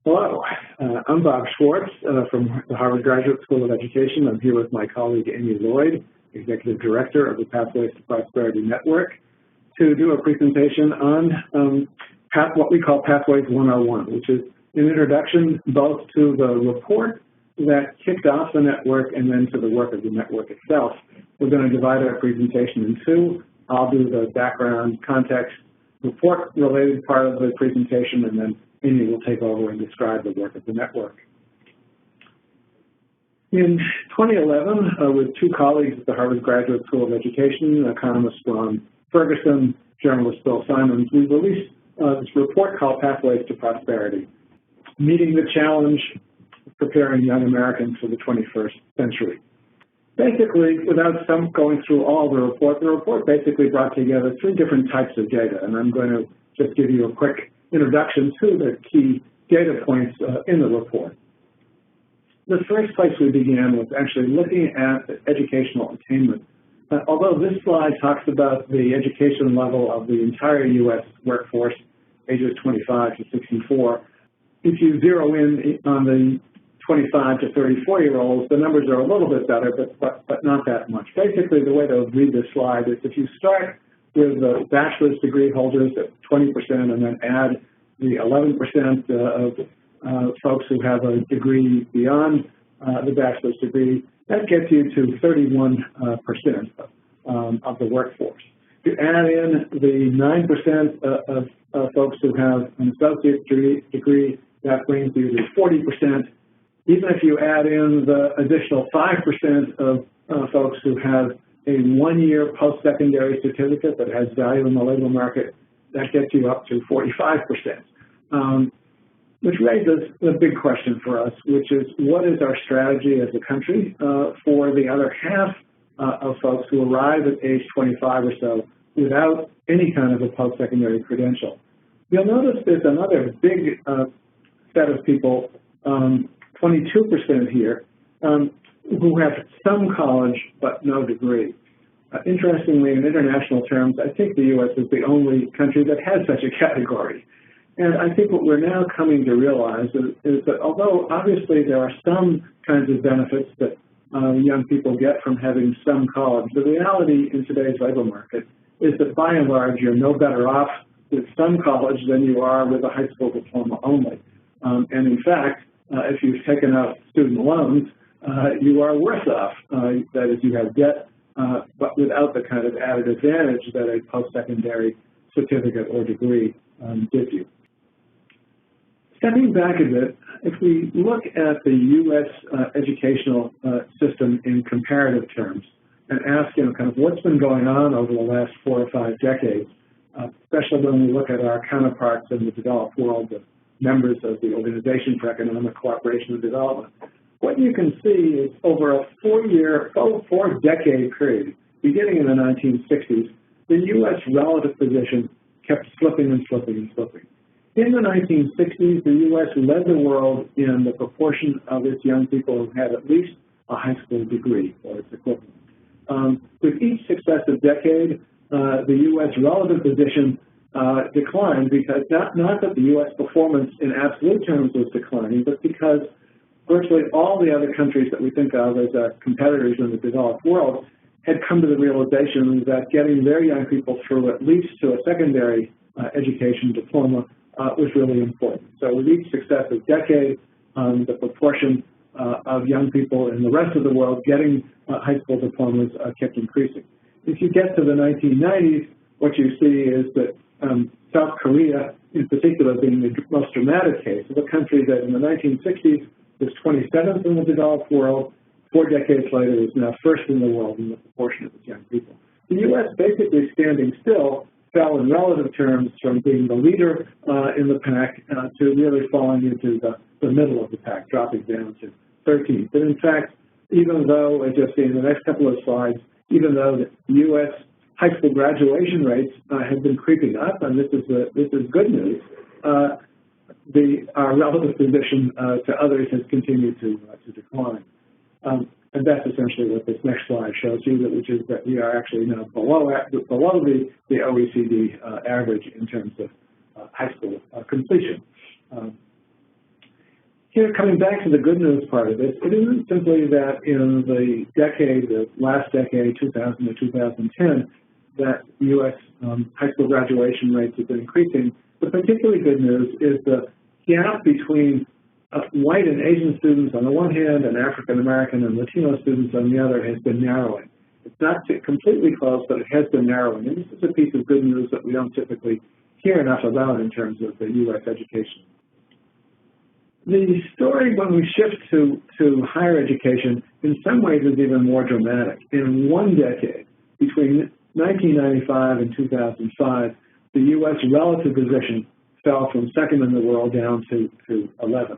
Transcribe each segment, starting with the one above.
Hello, I'm Bob Schwartz from the Harvard Graduate School of Education. I'm here with my colleague Amy Loyd, Executive Director of the Pathways to Prosperity Network, to do a presentation on what we call Pathways 101, which is an introduction both to the report that kicked off the network and then to the work of the network itself. We're going to divide our presentation in two. I'll do the background, context, report-related part of the presentation, and then Amy will take over and describe the work of the network. In 2011, with two colleagues at the Harvard Graduate School of Education, economist Ron Ferguson, journalist Bill Simons, we released this report called Pathways to Prosperity, Meeting the Challenge of Preparing Young Americans for the 21st Century. Basically, without going through all the report basically brought together three different types of data, and I'm going to just give you a quick introduction to the key data points in the report. The first place we began was actually looking at educational attainment. Although this slide talks about the education level of the entire U.S. workforce, ages 25 to 64, if you zero in on the 25 to 34-year-olds, the numbers are a little bit better, but not that much. Basically, the way to read this slide is if you start with the bachelor's degree holders at 20% and then add the 11% of folks who have a degree beyond the bachelor's degree, that gets you to 31% of the workforce. If you add in the 9% of folks who have an associate degree, that brings you to 40%. Even if you add in the additional 5% of folks who have a one-year post-secondary certificate that has value in the labor market, that gets you up to 45%, which raises a big question for us, which is what is our strategy as a country for the other half of folks who arrive at age 25 or so without any kind of a post-secondary credential. You'll notice there's another big set of people, 22% here, who have some college but no degree. Interestingly, in international terms, I think the U.S. is the only country that has such a category. And I think what we're now coming to realize is that although obviously there are some kinds of benefits that young people get from having some college, the reality in today's labor market is that by and large you're no better off with some college than you are with a high school diploma only. And in fact, if you've taken out student loans, you are worse off. That is, you have debt, but without the kind of added advantage that a post-secondary certificate or degree gives you. Stepping back a bit, if we look at the U.S. Educational system in comparative terms and ask, kind of what's been going on over the last 4 or 5 decades, especially when we look at our counterparts in the developed world, the members of the Organization for Economic Cooperation and Development, what you can see is over a 4-decade period, beginning in the 1960s, the U.S. relative position kept slipping and slipping and slipping. In the 1960s, the U.S. led the world in the proportion of its young people who had at least a high school degree or its equivalent. With each successive decade, the U.S. relative position declined because not that the U.S. performance in absolute terms was declining, but because virtually all the other countries that we think of as competitors in the developed world had come to the realization that getting their young people through at least to a secondary education diploma was really important. So with each successive decade, the proportion of young people in the rest of the world getting high school diplomas kept increasing. If you get to the 1990s, what you see is that South Korea, in particular, being the most dramatic case of a country that in the 1960s was 27th in the developed world, 4 decades later is now first in the world in the proportion of its young people. The U.S. basically standing still fell in relative terms from being the leader in the pack to really falling into the middle of the pack, dropping down to 13th. But in fact, even though, as you'll see in the next couple of slides, even though the U.S. high school graduation rates have been creeping up, and this is good news, our relative position to others has continued to decline. And that's essentially what this next slide shows you, which is that we are actually now below the OECD average in terms of high school completion. Here, coming back to the good news part of this, it isn't simply that in the last decade, 2000 to 2010, that U.S. High school graduation rates have been increasing. The particularly good news is the gap between white and Asian students on the one hand and African American and Latino students on the other has been narrowing. It's not completely close, but it has been narrowing. And this is a piece of good news that we don't typically hear enough about in terms of the U.S. education. The story when we shift to higher education in some ways is even more dramatic. In one decade, between 1995 and 2005, the U.S. relative position fell from second in the world down to 11th.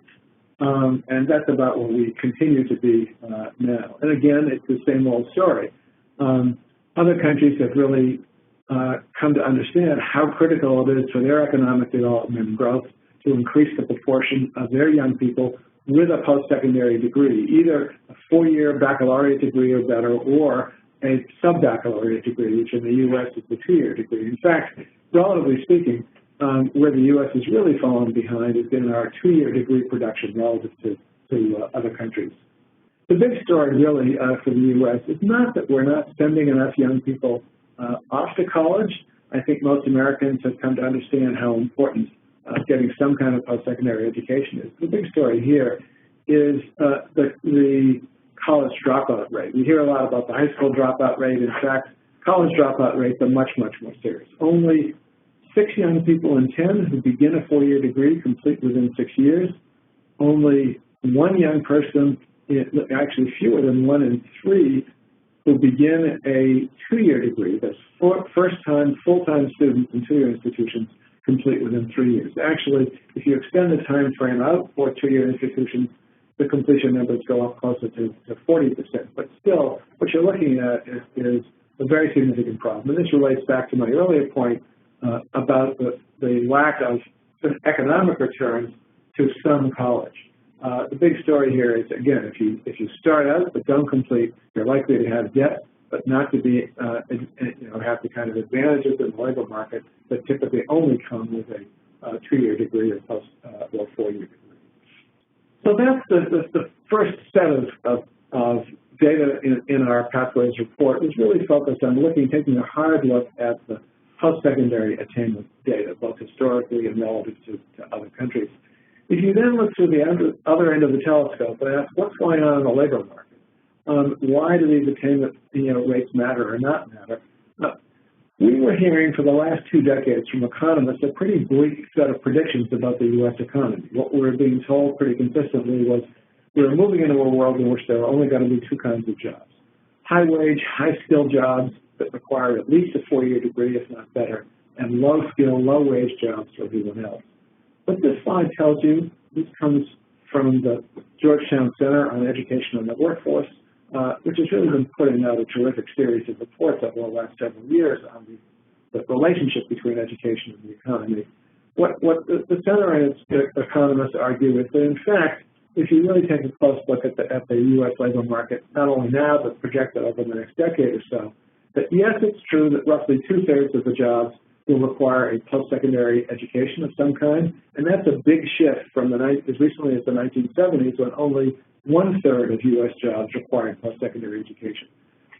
And that's about where we continue to be now. And again, it's the same old story. Other countries have really come to understand how critical it is for their economic development and growth to increase the proportion of their young people with a post-secondary degree, either a four-year baccalaureate degree or better, or a sub-baccalaureate degree, which in the U.S. is the two-year degree. In fact, relatively speaking, where the U.S. has really fallen behind is in our two-year degree production relative to other countries. The big story really for the U.S. is not that we're not sending enough young people off to college. I think most Americans have come to understand how important getting some kind of post-secondary education is. The big story here is the college dropout rate. We hear a lot about the high school dropout rate. In fact, college dropout rates are much, much more serious. Only 6 young people in 10 who begin a four-year degree complete within 6 years. Only 1 young person, actually fewer than 1 in 3, who begin a two-year degree. That's first-time, full-time students in two-year institutions complete within 3 years. Actually, if you extend the time frame out for two-year institutions, the completion numbers go up closer to 40%. But still, what you're looking at is a very significant problem. And this relates back to my earlier point about the lack of economic returns to some college. The big story here is, again, if you start out but don't complete, you're likely to have debt, but not to be, have the kind of advantages in the labor market that typically only come with a two-year degree or or four-year degree. So that's the first set of data in our Pathways report is really focused on taking a hard look at the post-secondary attainment data, both historically and relative to other countries. If you then look through the other end of the telescope and ask what's going on in the labor market, why do these attainment rates matter or not matter? We were hearing for the last 2 decades from economists a pretty bleak set of predictions about the U.S. economy. What we were being told pretty consistently was we were moving into a world in which there are only going to be 2 kinds of jobs: high-wage, high-skill jobs that require at least a four-year degree, if not better, and low-skill, low-wage jobs for everyone else. What this slide tells you, this comes from the Georgetown Center on Education and the Workforce, which has really been putting out a terrific series of reports over the last several years on the relationship between education and the economy. What the center and its economists argue is that, in fact, if you really take a close look at the U.S. labor market, not only now, but projected over the next decade or so, that yes, it's true that roughly 2/3 of the jobs will require a post-secondary education of some kind, and that's a big shift from as recently as the 1970s when only 1/3 of U.S. jobs required post-secondary education.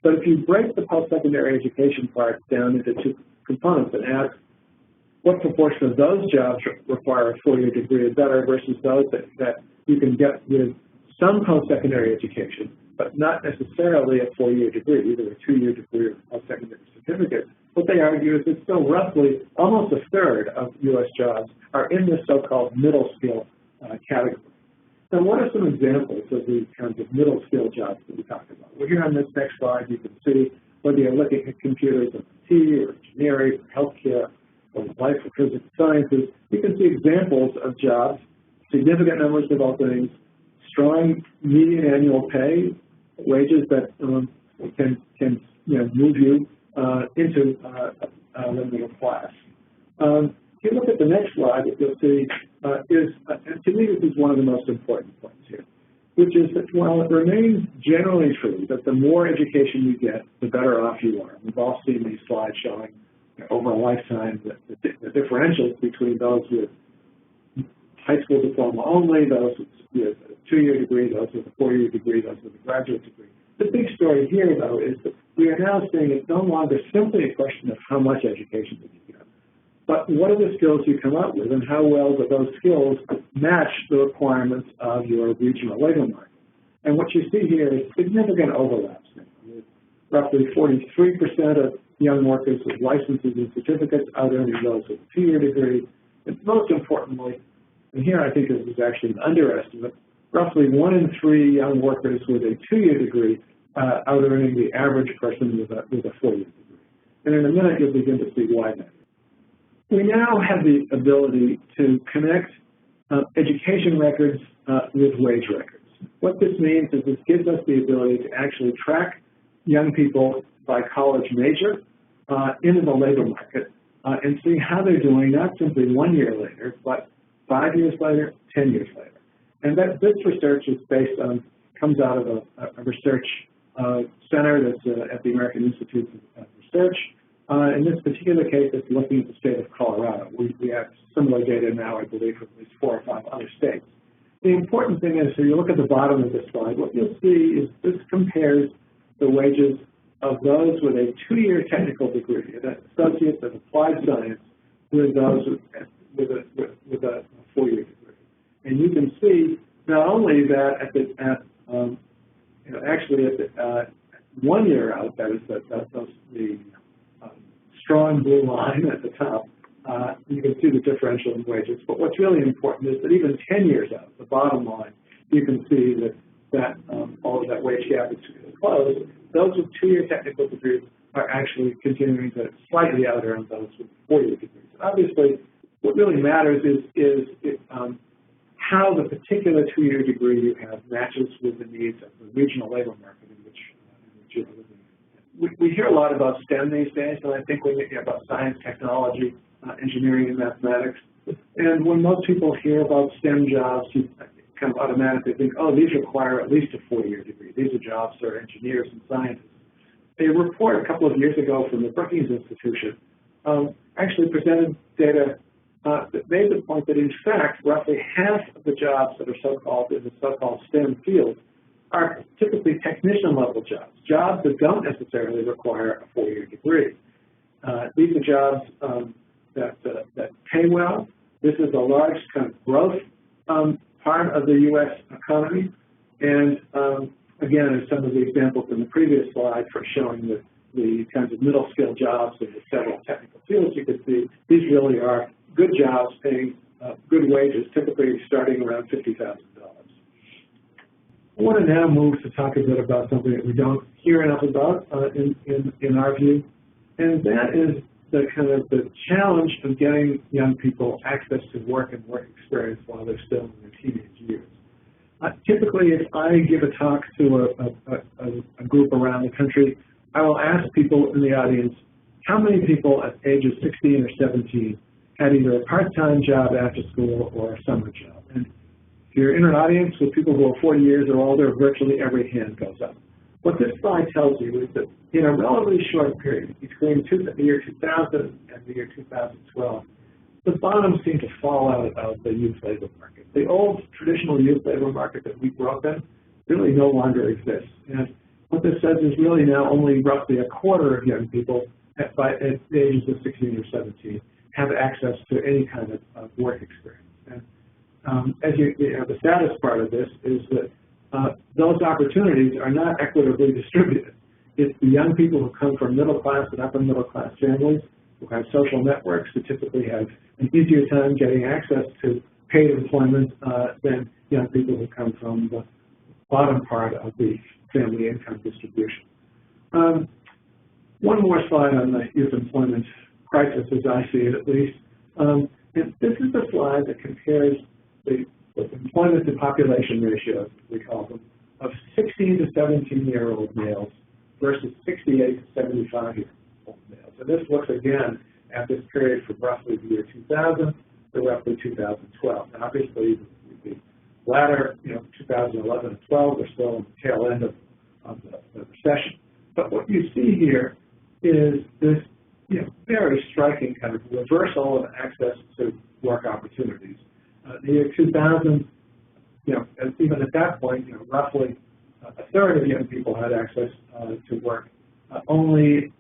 But if you break the post-secondary education part down into 2 components and ask what proportion of those jobs require a four-year degree or better versus those that you can get with some post-secondary education, but not necessarily a four-year degree, either a two-year degree or a post-secondary certificate, what they argue is that still roughly almost 1/3 of U.S. jobs are in this so-called middle skill category. Now, what are some examples of these kinds of middle skill jobs that we talked about? Well, here on this next slide, you can see whether you're looking at computers or IT or engineering or healthcare or life or physical sciences, you can see examples of jobs, significant numbers of openings, strong median annual pay, wages that can move you into the middle class. If you look at the next slide, what you'll see and to me this is one of the most important points here, which is that while it remains generally true that the more education you get, the better off you are. We've all seen these slides showing over a lifetime the differentials between those with high school diploma only, those with 2-year degree, those with a 4-year degree, those with a graduate degree. The big story here, though, is that we are now saying it's no longer simply a question of how much education did you get, but what are the skills you come up with, and how well do those skills match the requirements of your regional labor market. And what you see here is significant overlaps. Roughly 43% of young workers with licenses and certificates out-earning those with a 2-year degree. And most importantly, and here I think this is actually an underestimate, roughly 1 in 3 young workers with a 2-year degree out-earning the average person with a 4-year degree. And in a minute, you'll begin to see why that is. We now have the ability to connect education records with wage records. What this means is this gives us the ability to actually track young people by college major into the labor market and see how they're doing, not simply 1 year later, but 5 years later, 10 years later. And this research is based on, comes out of a research center that's at the American Institute of Research. In this particular case, it's looking at the state of Colorado. We have similar data now, I believe, from at least 4 or 5 other states. The important thing is, so you look at the bottom of this slide, what you'll see is this compares the wages of those with a 2-year technical degree, an associate of applied science, with those with a 4-year degree. And you can see not only that actually at the 1 year out, that is the strong blue line at the top, you can see the differential in wages. But what's really important is that even 10 years out, the bottom line, you can see that all of that wage gap is closed. Those with 2-year technical degrees are actually continuing to slightly out-earn those with 4-year degrees. Obviously, what really matters is how the particular 2-year degree you have matches with the needs of the regional labor market in which you're living. We hear a lot about STEM these days, and I think we hear about science, technology, engineering, and mathematics. And when most people hear about STEM jobs, you kind of automatically think, oh, these require at least a 4-year degree. These are jobs for engineers and scientists. A report a couple of years ago from the Brookings Institution actually presented data that made the point that, in fact, roughly half of the jobs that are so-called in the so-called STEM field are typically technician-level jobs, jobs that don't necessarily require a 4-year degree. These are jobs that pay well. This is a large kind of growth part of the U.S. economy. And again, as some of the examples in the previous slide for showing the kinds of middle-skill jobs in the several technical fields, you can see these really are good jobs paying good wages, typically starting around $50,000. I want to now move to talk a bit about something that we don't hear enough about in our view, and that is the kind of the challenge of getting young people access to work and work experience while they're still in their teenage years. Typically, if I give a talk to a group around the country, I will ask people in the audience, how many people at ages 16 or 17 had either a part-time job after school or a summer job? And if you're in an audience with people who are 40 years or older, virtually every hand goes up. What this slide tells you is that in a relatively short period, between the year 2000 and the year 2012, the bottom seemed to fall out of the youth labor market. The old traditional youth labor market that we grew up in really no longer exists. And what this says is really now only roughly a quarter of young people at the ages of 16 or 17 have access to any kind of work experience. And as the saddest part of this is that those opportunities are not equitably distributed. It's the young people who come from middle-class and upper-middle-class families who have social networks who typically have an easier time getting access to paid employment than young people who come from the bottom part of the family income distribution. One more slide on the youth employment crisis, as I see it at least. And this is a slide that compares the employment to population ratios, we call them, of 16 to 17-year-old males versus 68 to 75-year-old males. And this looks again at this period from roughly the year 2000 to roughly 2012. And obviously, the latter, 2011 and 12, we're still in the tail end of the recession. But what you see here is this very striking kind of reversal of access to work opportunities. The year 2000, even at that point, roughly a third of young people had access to work. Only,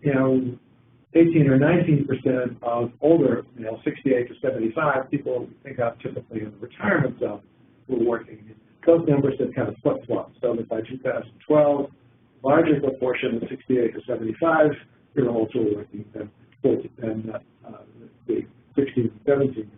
18 or 19% of older males, 68 to 75, people we think of typically in the retirement zone, were working. Those numbers have kind of flip-flopped, so that by 2012, larger proportion of 68 to 75-year-olds were working than the 16 to 17-year-olds.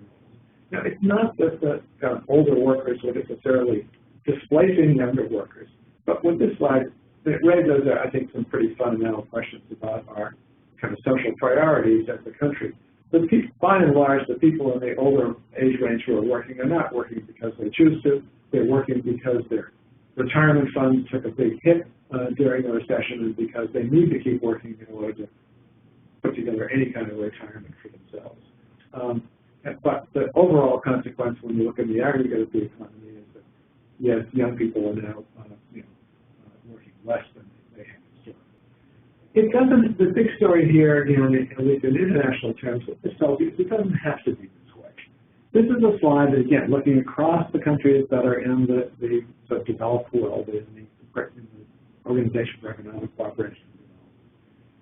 Now, it's not that the kind of older workers were necessarily displacing younger workers, but with this slide, it raises, I think, some pretty fundamental questions about our kind of social priorities as a country. But by and large, the people in the older age range who are working are not working because they choose to. They're working because their retirement funds took a big hit during the recession and because they need to keep working in order to put together any kind of retirement for themselves. But the overall consequence when you look at the aggregate of the economy is that, yes, young people are now working less than they have historically. It doesn't, the big story here, at least in international terms, what this tells you is it doesn't have to be this way. This is a slide that, again, looking across the countries that are in the sort of developed world, in the Organization for Economic Cooperation.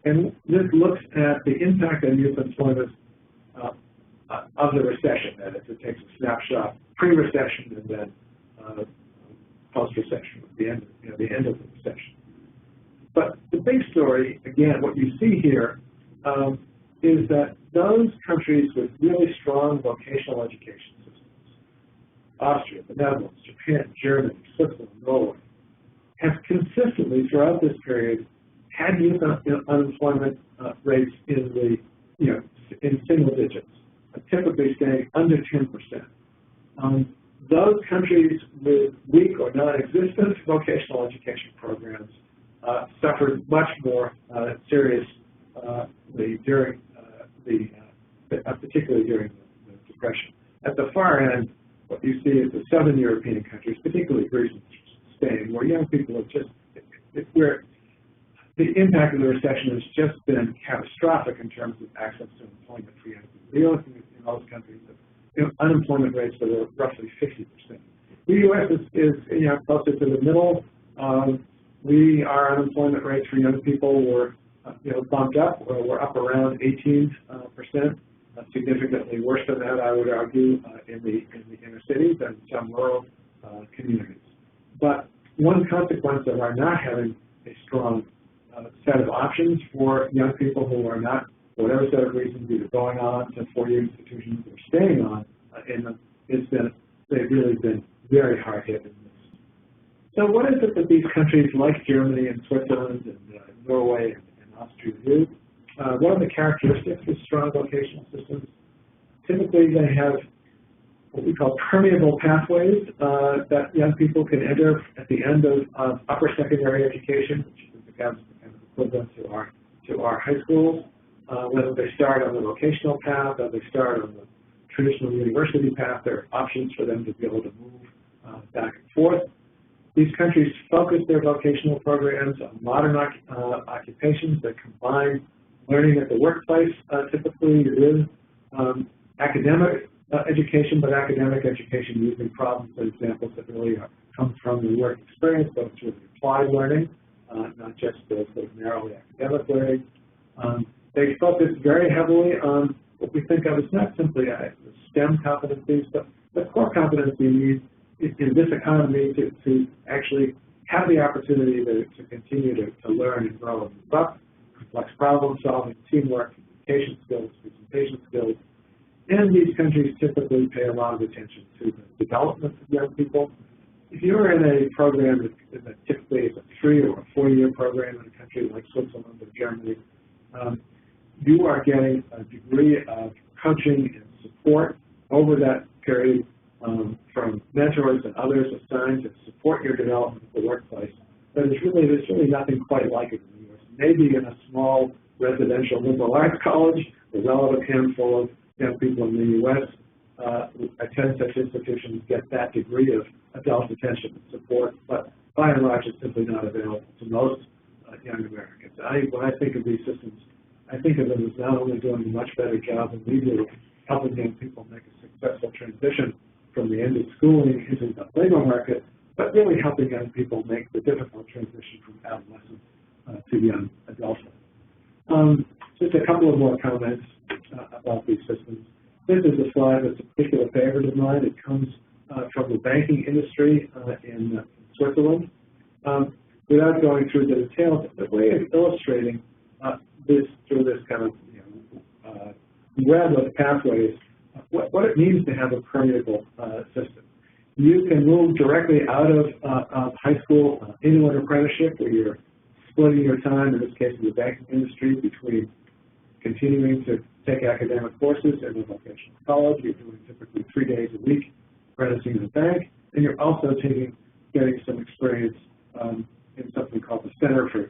And this looks at the impact on youth employment of the recession. That is, it takes a snapshot pre-recession and then post-recession, the end of the recession. But the big story, again, what you see here is that those countries with really strong vocational education systems, Austria, the Netherlands, Japan, Germany, Switzerland, Norway, have consistently throughout this period had youth unemployment rates in the in single digits, typically staying under 10%. Those countries with weak or non-existent vocational education programs suffered much more seriously during particularly during the Depression. At the far end, what you see is the Southern European countries, particularly Greece and Spain, where young people have just, where the impact of the recession has just been catastrophic in terms of access to employment for young people. The other thing in those countries, unemployment rates that are roughly 50%. The U.S. is closer to the middle. Our unemployment rates for young people were bumped up, or were up around 18%, significantly worse than that, I would argue, in the inner cities and some rural communities. But one consequence of our not having a strong set of options for young people who are not, for whatever set of reasons, either going on to four-year institutions or staying on in them, they've really been very hard hit in this. So what is it that these countries like Germany and Switzerland and Norway and Austria do? What are the characteristics of strong vocational systems? Typically, they have what we call permeable pathways that young people can enter at the end of upper secondary education, which becomes kind of equivalent to our high schools. Whether they start on the vocational path or they start on the traditional university path, there are options for them to be able to move back and forth. These countries focus their vocational programs on modern occupations that combine learning at the workplace, typically with academic education, but academic education using problems and examples that really come from the work experience, but it's really applied learning, not just the sort of narrowly academic learning. They focus very heavily on what we think of as not simply STEM competencies, but the core competency needs in this economy to actually have the opportunity to continue to learn and grow and move up, complex problem solving, teamwork, communication skills, presentation skills. And these countries typically pay a lot of attention to the development of young people. If you're in a program that typically is a 3- or 4-year program in a country like Switzerland or Germany, you are getting a degree of coaching and support over that period from mentors and others assigned to support your development of the workplace. But there's really nothing quite like it in the U.S. Maybe in a small residential liberal arts college, a relative handful of young people in the U.S. Who attend such institutions get that degree of adult attention and support, but by and large it's simply not available to most young Americans. When I think of these systems, I think of them as not only doing a much better job than we do helping young people make a successful transition from the end of schooling into the labor market, but really helping young people make the difficult transition from adolescence to young adulthood. Just a couple of more comments about these systems. This is a slide that's a particular favorite of mine. It comes from the banking industry in Switzerland. Without going through the details, the way of illustrating this through this kind of web of pathways, what it means to have a permeable system. You can move directly out of high school into an apprenticeship where you're splitting your time, in this case in the banking industry, between continuing to take academic courses in a vocational college. You're doing typically 3 days a week apprenticing in a bank, and you're also getting some experience in something called the Center for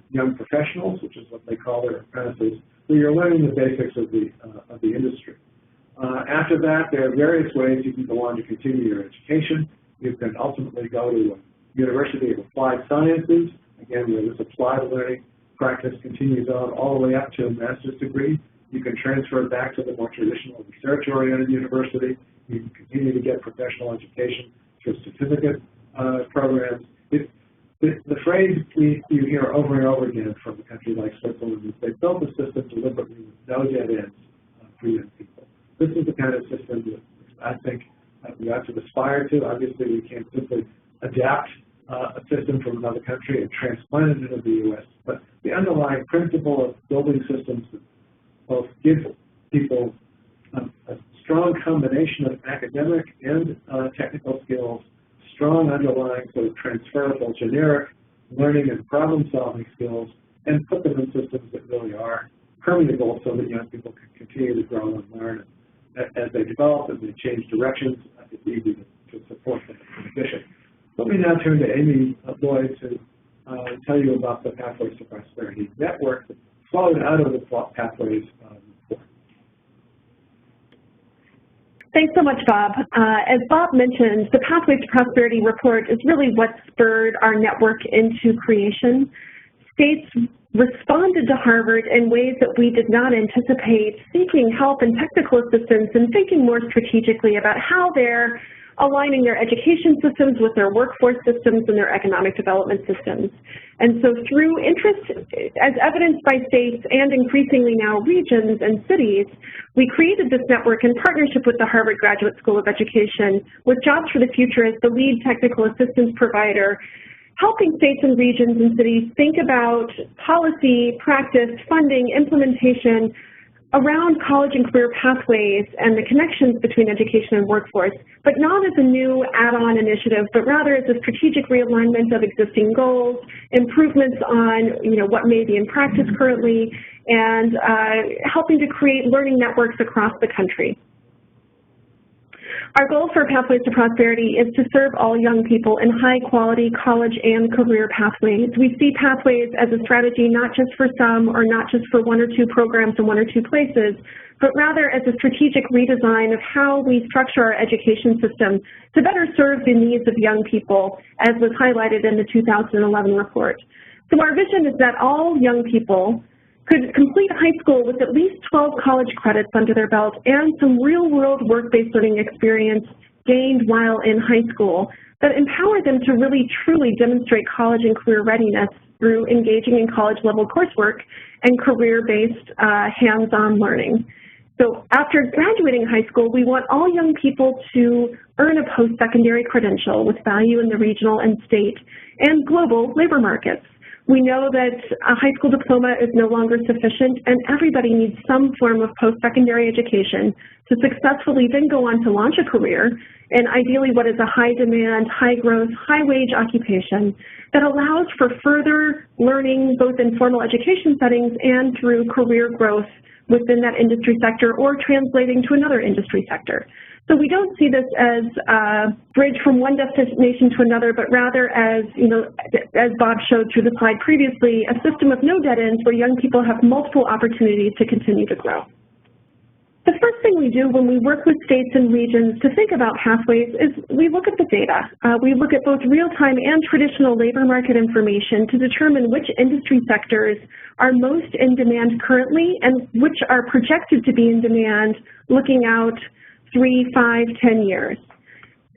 Young Professionals, which is what they call their apprentices, where you're learning the basics of the industry. After that, there are various ways you can go on to continue your education. You can ultimately go to a University of Applied Sciences, again, where this applied learning practice continues on all the way up to a master's degree. You can transfer back to the more traditional research-oriented university. You can continue to get professional education through certificate programs. The phrase you hear over and over again from a country like Switzerland is they built the system deliberately with no dead ends for young people. This is the kind of system that I think we ought to aspire to. Obviously, we can't simply adapt a system from another country and transplant it into the U.S., but the underlying principle of building systems that both give people a strong combination of academic and technical skills, strong underlying sort of transferable generic learning and problem-solving skills, and put them in systems that really are permeable so that young people can continue to grow and learn. As they develop, as they change directions, it's easy to support them in addition. Let me now turn to Amy Loyd to tell you about the Pathways to Prosperity network that flowed out of the Pathways report. Thanks so much, Bob. As Bob mentioned, the Pathways to Prosperity report is really what spurred our network into creation. States responded to Harvard in ways that we did not anticipate, seeking help and technical assistance and thinking more strategically about how they're aligning their education systems with their workforce systems and their economic development systems. And so through interest, as evidenced by states and increasingly now regions and cities, we created this network in partnership with the Harvard Graduate School of Education, with Jobs for the Future as the lead technical assistance provider, helping states and regions and cities think about policy, practice, funding, implementation around college and career pathways and the connections between education and workforce, but not as a new add-on initiative, but rather as a strategic realignment of existing goals, improvements on what may be in practice currently, and helping to create learning networks across the country. Our goal for Pathways to Prosperity is to serve all young people in high-quality college and career pathways. We see pathways as a strategy not just for some or not just for one or two programs in one or two places, but rather as a strategic redesign of how we structure our education system to better serve the needs of young people, as was highlighted in the 2011 report. So our vision is that all young people could complete high school with at least 12 college credits under their belt and some real-world work-based learning experience gained while in high school that empower them to really, truly demonstrate college and career readiness through engaging in college-level coursework and career-based hands-on learning. So after graduating high school, we want all young people to earn a post-secondary credential with value in the regional and state and global labor markets. We know that a high school diploma is no longer sufficient, and everybody needs some form of post-secondary education to successfully then go on to launch a career, and ideally what is a high-demand, high-growth, high-wage occupation that allows for further learning both in formal education settings and through career growth within that industry sector or translating to another industry sector. So we don't see this as a bridge from one destination to another, but rather as, as Bob showed through the slide previously, a system of no dead ends where young people have multiple opportunities to continue to grow. The first thing we do when we work with states and regions to think about pathways is we look at the data. We look at both real-time and traditional labor market information to determine which industry sectors are most in demand currently and which are projected to be in demand looking out 3, 5, 10 years.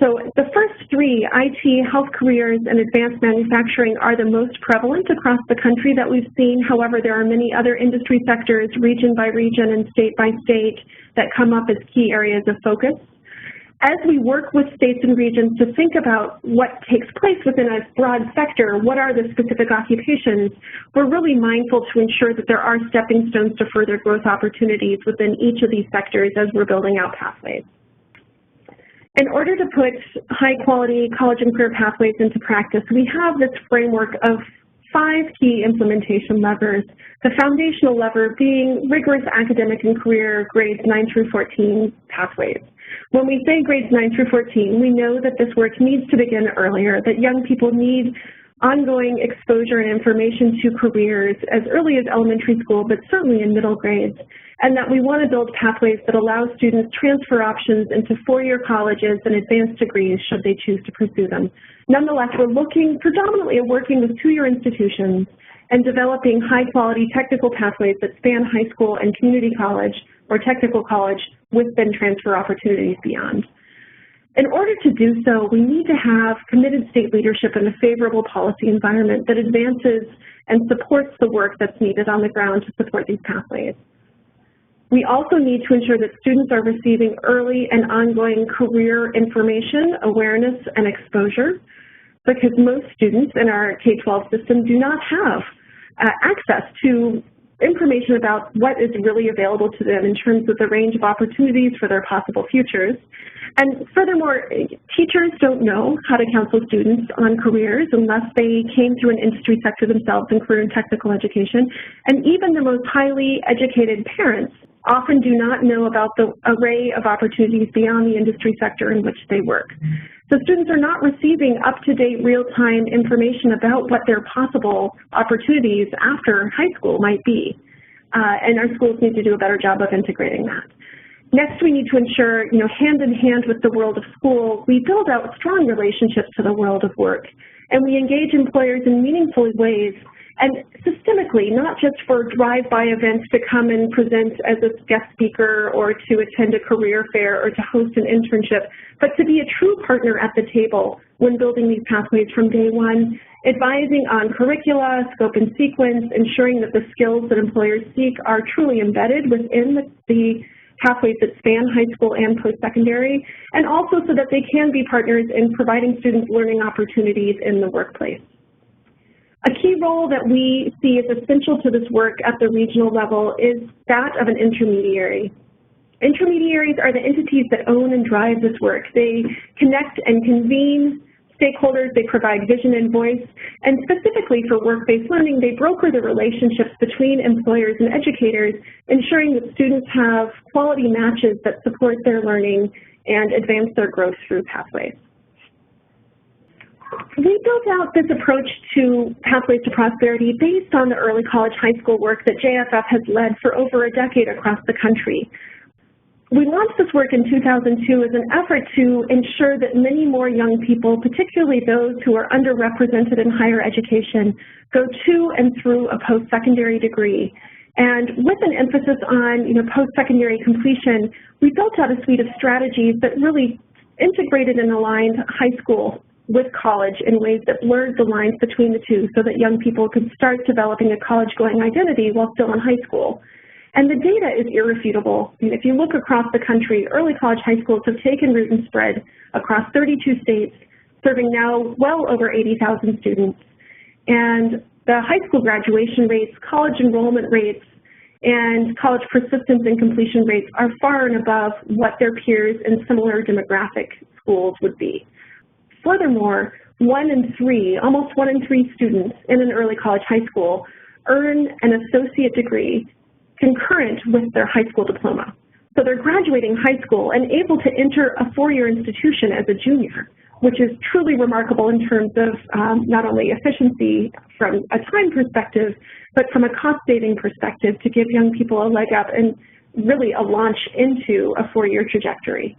So the first three, IT, health careers, and advanced manufacturing, are the most prevalent across the country that we've seen. However, there are many other industry sectors, region by region and state by state, that come up as key areas of focus. As we work with states and regions to think about what takes place within a broad sector, what are the specific occupations, we're really mindful to ensure that there are stepping stones to further growth opportunities within each of these sectors as we're building out pathways. In order to put high-quality college and career pathways into practice, we have this framework of 5 key implementation levers, the foundational lever being rigorous academic and career grades 9 through 14 pathways. When we say grades 9 through 14, we know that this work needs to begin earlier, that young people need ongoing exposure and information to careers as early as elementary school, but certainly in middle grades, and that we want to build pathways that allow students transfer options into 4-year colleges and advanced degrees should they choose to pursue them. Nonetheless, we're looking predominantly at working with 2-year institutions and developing high-quality technical pathways that span high school and community college or technical college with then transfer opportunities beyond. In order to do so, we need to have committed state leadership and a favorable policy environment that advances and supports the work that's needed on the ground to support these pathways. We also need to ensure that students are receiving early and ongoing career information, awareness, and exposure, because most students in our K-12 system do not have access to information about what is really available to them in terms of the range of opportunities for their possible futures. And furthermore, teachers don't know how to counsel students on careers unless they came through an industry sector themselves in career and technical education. And even the most highly educated parents often do not know about the array of opportunities beyond the industry sector in which they work. So students are not receiving up-to-date real-time information about what their possible opportunities after high school might be. And our schools need to do a better job of integrating that. Next, we need to ensure, hand in hand with the world of school, we build out strong relationships to the world of work, and we engage employers in meaningful ways and systemically, not just for drive-by events to come and present as a guest speaker or to attend a career fair or to host an internship, but to be a true partner at the table when building these pathways from day one, advising on curricula, scope and sequence, ensuring that the skills that employers seek are truly embedded within the pathways that span high school and post-secondary, and also so that they can be partners in providing students learning opportunities in the workplace. A key role that we see as essential to this work at the regional level is that of an intermediary. Intermediaries are the entities that own and drive this work. They connect and convene stakeholders, they provide vision and voice, and specifically for work-based learning, they broker the relationships between employers and educators, ensuring that students have quality matches that support their learning and advance their growth through pathways. We built out this approach to Pathways to Prosperity based on the early college high school work that JFF has led for over a decade across the country. We launched this work in 2002 as an effort to ensure that many more young people, particularly those who are underrepresented in higher education, go to and through a post-secondary degree. And with an emphasis on post-secondary completion, we built out a suite of strategies that really integrated and aligned high school with college in ways that blurred the lines between the two so that young people could start developing a college-going identity while still in high school. And the data is irrefutable. If you look across the country, early college high schools have taken root and spread across 32 states, serving now well over 80,000 students. And the high school graduation rates, college enrollment rates, and college persistence and completion rates are far and above what their peers in similar demographic schools would be. Furthermore, almost one in three students in an early college high school earn an associate degree concurrent with their high school diploma. So they're graduating high school and able to enter a 4-year institution as a junior, which is truly remarkable in terms of not only efficiency from a time perspective, but from a cost-saving perspective to give young people a leg up and really a launch into a 4-year trajectory.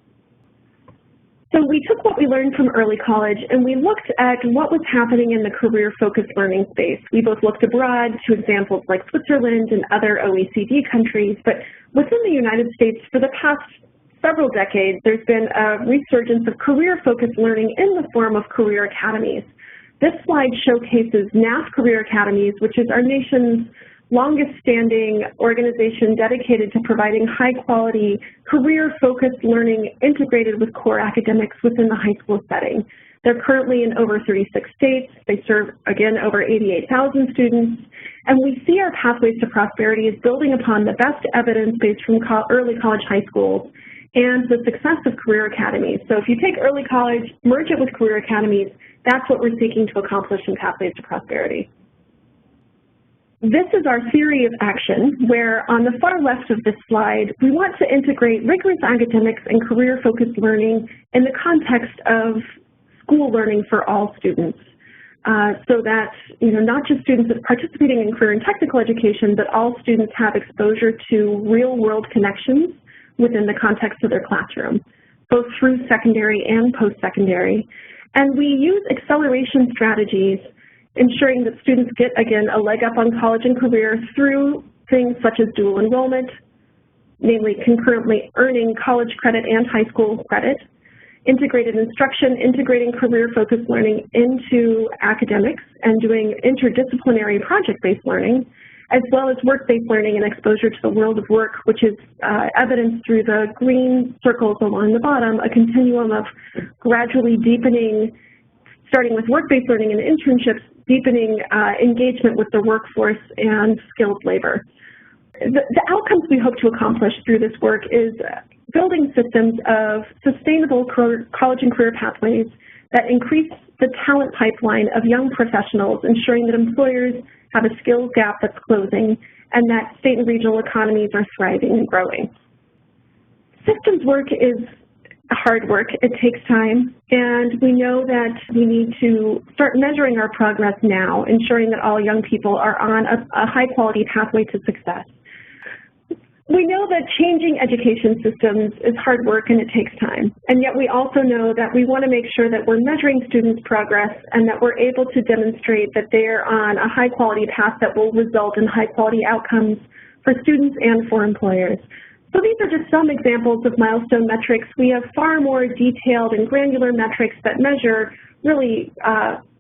So we took what we learned from early college and we looked at what was happening in the career-focused learning space. We both looked abroad to examples like Switzerland and other OECD countries, but within the United States for the past several decades, there's been a resurgence of career-focused learning in the form of career academies. This slide showcases NAF Career Academies, which is our nation's longest-standing organization dedicated to providing high-quality, career-focused learning integrated with core academics within the high school setting. They're currently in over 36 states. They serve, again, over 88,000 students. And we see our Pathways to Prosperity as building upon the best evidence based from early college high schools and the success of career academies. So if you take early college, merge it with career academies, that's what we're seeking to accomplish in Pathways to Prosperity. This is our theory of action, where on the far left of this slide, we want to integrate rigorous academics and career-focused learning in the context of school learning for all students, so that not just students participating in career and technical education, but all students have exposure to real-world connections within the context of their classroom, both through secondary and post-secondary. And we use acceleration strategies, ensuring that students get, again, a leg up on college and career through things such as dual enrollment, namely concurrently earning college credit and high school credit, integrated instruction, integrating career-focused learning into academics and doing interdisciplinary project-based learning, as well as work-based learning and exposure to the world of work, which is evidenced through the green circles along the bottom, a continuum of gradually deepening, starting with work-based learning and internships, deepening engagement with the workforce and skilled labor. The outcomes we hope to accomplish through this work is building systems of sustainable college and career pathways that increase the talent pipeline of young professionals, ensuring that employers have a skills gap that's closing and that state and regional economies are thriving and growing. Systems work is hard work. It takes time, and we know that we need to start measuring our progress now, ensuring that all young people are on a high-quality pathway to success. We know that changing education systems is hard work and it takes time, and yet we also know that we want to make sure that we're measuring students' progress and that we're able to demonstrate that they're on a high-quality path that will result in high-quality outcomes for students and for employers. So these are just some examples of milestone metrics. We have far more detailed and granular metrics that measure really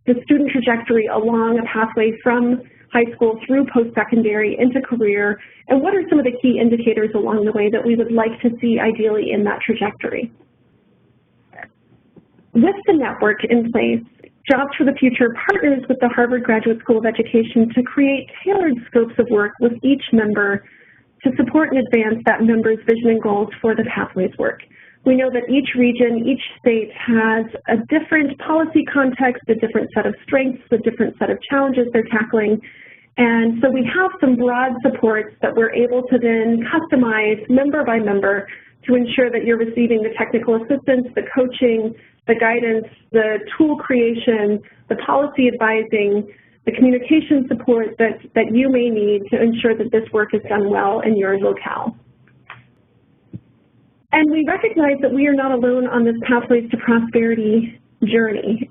the student trajectory along a pathway from high school through post-secondary into career, and what are some of the key indicators along the way that we would like to see ideally in that trajectory. With the network in place, Jobs for the Future partners with the Harvard Graduate School of Education to create tailored scopes of work with each member to support and advance that member's vision and goals for the Pathways work. We know that each region, each state has a different policy context, a different set of strengths, a different set of challenges they're tackling. And so we have some broad supports that we're able to then customize member by member to ensure that you're receiving the technical assistance, the coaching, the guidance, the tool creation, the policy advising, the communication support that you may need to ensure that this work is done well in your locale. And we recognize that we are not alone on this Pathways to Prosperity journey.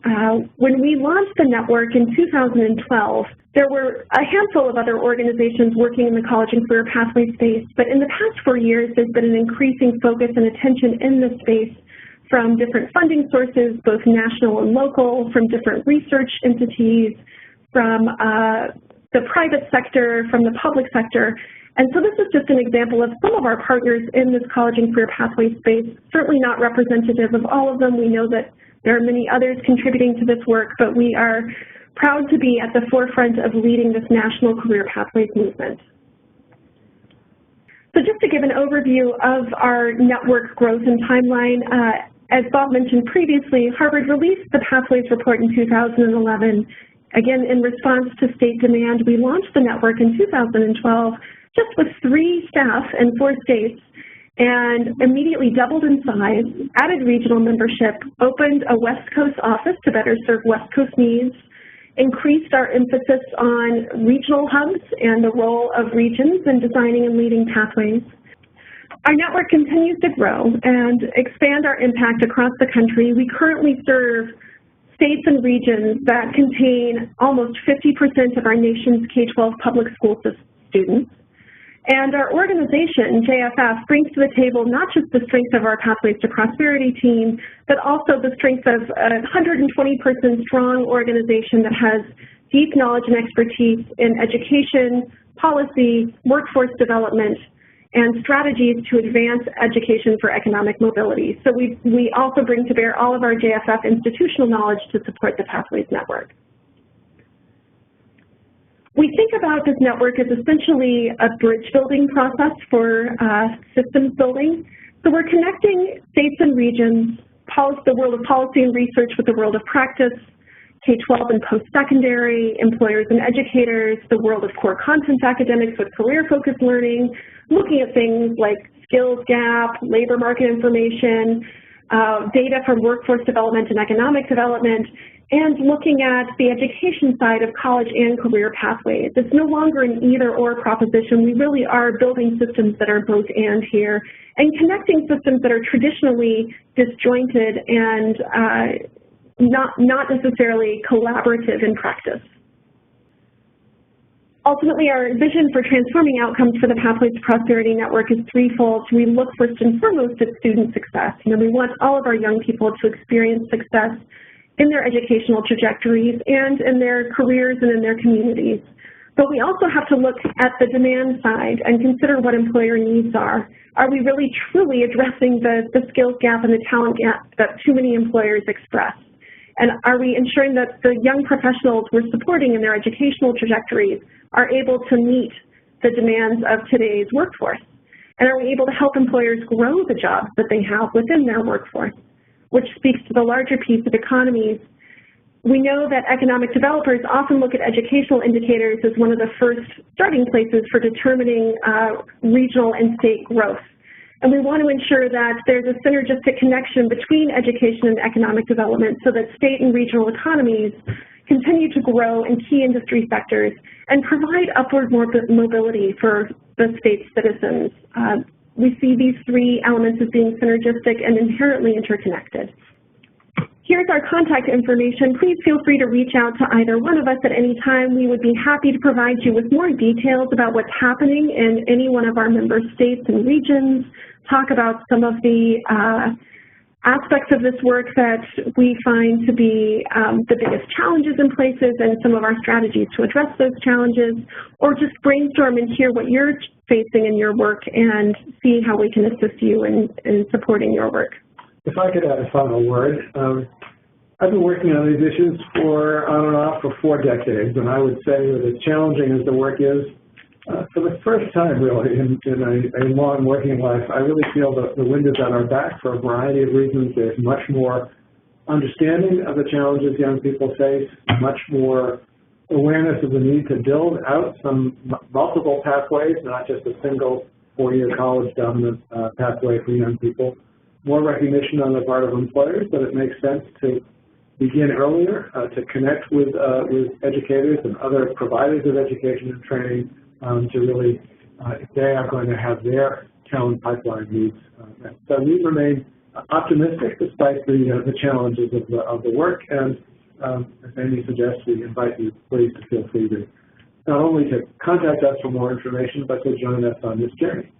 When we launched the network in 2012, there were a handful of other organizations working in the college and career pathway space, but in the past 4 years, there's been an increasing focus and attention in this space from different funding sources, both national and local, from different research entities, from the private sector, from the public sector. And so this is just an example of some of our partners in this college and career pathway space, certainly not representative of all of them. We know that there are many others contributing to this work, but we are proud to be at the forefront of leading this national career pathways movement. So just to give an overview of our network growth and timeline, as Bob mentioned previously, Harvard released the Pathways Report in 2011. Again, in response to state demand, we launched the network in 2012 just with 3 staff in 4 states, and immediately doubled in size, added regional membership, opened a West Coast office to better serve West Coast needs, increased our emphasis on regional hubs and the role of regions in designing and leading pathways. Our network continues to grow and expand our impact across the country. We currently serve states and regions that contain almost 50% of our nation's K-12 public school students. And our organization, JFF, brings to the table not just the strength of our Pathways to Prosperity team, but also the strength of a 120-person strong organization that has deep knowledge and expertise in education, policy, workforce development, and strategies to advance education for economic mobility. So we also bring to bear all of our JFF institutional knowledge to support the Pathways Network. We think about this network as essentially a bridge building process for systems building. So we're connecting states and regions, the world of policy and research with the world of practice, K-12 and post-secondary, employers and educators, the world of core content academics with career-focused learning, looking at things like skills gap, labor market information, data from workforce development and economic development, and looking at the education side of college and career pathways. It's no longer an either-or proposition. We really are building systems that are both and here, and connecting systems that are traditionally disjointed and not necessarily collaborative in practice. Ultimately, our vision for transforming outcomes for the Pathways to Prosperity Network is threefold. We look first and foremost at student success. We want all of our young people to experience success in their educational trajectories and in their careers and in their communities. But we also have to look at the demand side and consider what employer needs are. Are we really truly addressing the skills gap and the talent gap that too many employers express? And are we ensuring that the young professionals we're supporting in their educational trajectories are able to meet the demands of today's workforce? And are we able to help employers grow the jobs that they have within their workforce, which speaks to the larger piece of economies? We know that economic developers often look at educational indicators as one of the first starting places for determining regional and state growth. And we want to ensure that there's a synergistic connection between education and economic development so that state and regional economies continue to grow in key industry sectors and provide upward mobility for the state's citizens. We see these three elements as being synergistic and inherently interconnected. Here's our contact information. Please feel free to reach out to either one of us at any time. We would be happy to provide you with more details about what's happening in any one of our member states and regions, talk about some of the aspects of this work that we find to be the biggest challenges in places and some of our strategies to address those challenges, or just brainstorm and hear what you're facing in your work and see how we can assist you in supporting your work. If I could add a final word, I've been working on these issues on and off for 4 decades, and I would say that as challenging as the work is, for the first time really in a long working life, I really feel that the wind is at our back for a variety of reasons. There's much more understanding of the challenges young people face, much more awareness of the need to build out some multiple pathways, not just a single 4-year college dominant pathway for young people. More recognition on the part of employers that it makes sense to begin earlier, to connect with educators and other providers of education and training to really, if they are going to have their talent pipeline needs met. So we remain optimistic despite the challenges of the work, and as Amy suggests, we invite you please to feel free to not only to contact us for more information, but to join us on this journey.